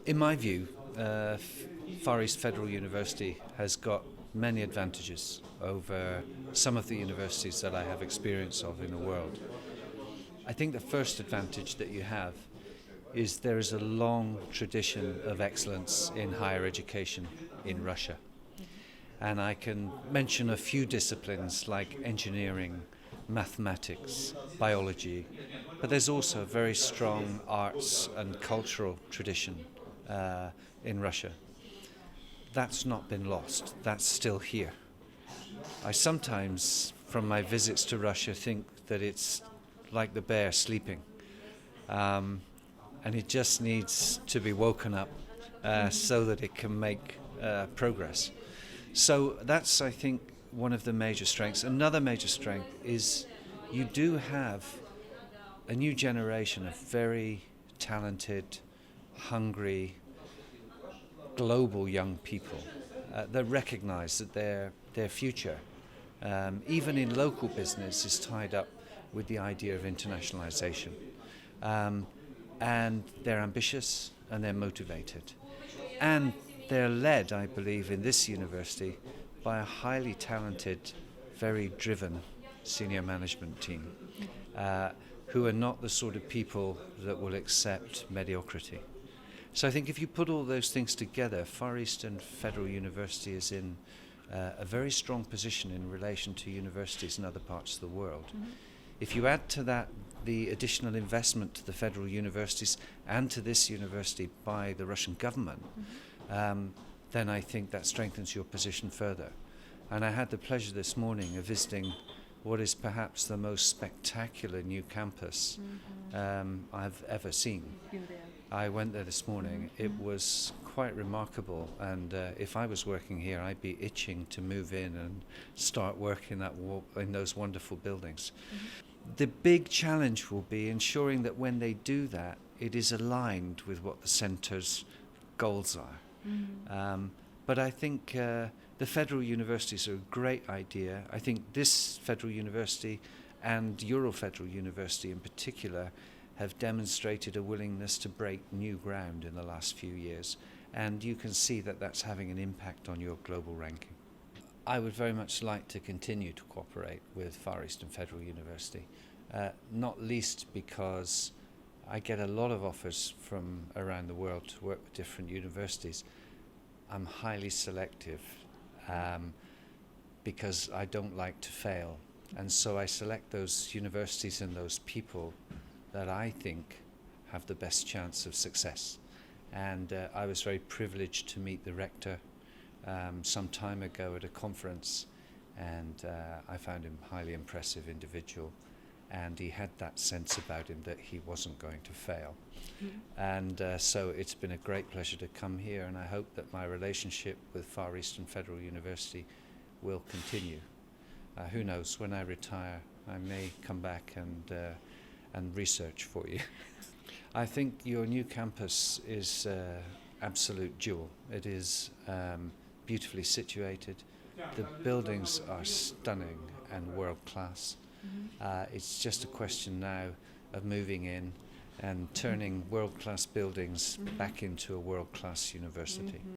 In my view, Far East Federal University has got many advantages over some of the universities that I have experience of in the world. I think the first advantage that you have is there is a long tradition of excellence in higher education in Russia. And I can mention a few disciplines like engineering, mathematics, biology, but there's also a very strong arts and cultural tradition in Russia. That's not been lost, that's still here. I sometimes, from my visits to Russia, think that it's like the bear sleeping, and it just needs to be woken up so that it can make progress. So that's, I think, one of the major strengths. Another major strength is you do have a new generation of very talented, hungry, global young people that recognize that their future, even in local business, is tied up with the idea of internationalization. And they're ambitious and they're motivated. And they're led, I believe, in this university by a highly talented, very driven senior management team who are not the sort of people that will accept mediocrity. So I think if you put all those things together, Far Eastern Federal University is in a very strong position in relation to universities in other parts of the world. Mm-hmm. If you add to that the additional investment to the federal universities and to this university by the Russian government, then I think that strengthens your position further. And I had the pleasure this morning of visiting what is perhaps the most spectacular new campus I've ever seen. I went there this morning. It was quite remarkable, and if I was working here, I'd be itching to move in and start working in those wonderful buildings. The big challenge will be ensuring that when they do that, it is aligned with what the centre's goals are. But I think the federal universities are a great idea. I think this federal university and Euro Federal University in particular have demonstrated a willingness to break new ground in the last few years, and you can see that that's having an impact on your global ranking. I would very much like to continue to cooperate with Far Eastern Federal University, not least because I get a lot of offers from around the world to work with different universities. I'm highly selective because I don't like to fail, and so I select those universities and those people that I think have the best chance of success. And I was very privileged to meet the rector some time ago at a conference, and I found him a highly impressive individual, and he had that sense about him that he wasn't going to fail. And so it's been a great pleasure to come here, and I hope that my relationship with Far Eastern Federal University will continue. Who knows, when I retire I may come back and research for you. I think your new campus is absolute jewel. It is beautifully situated. The buildings are stunning and world class. It's just a question now of moving in and turning world class buildings back into a world class university.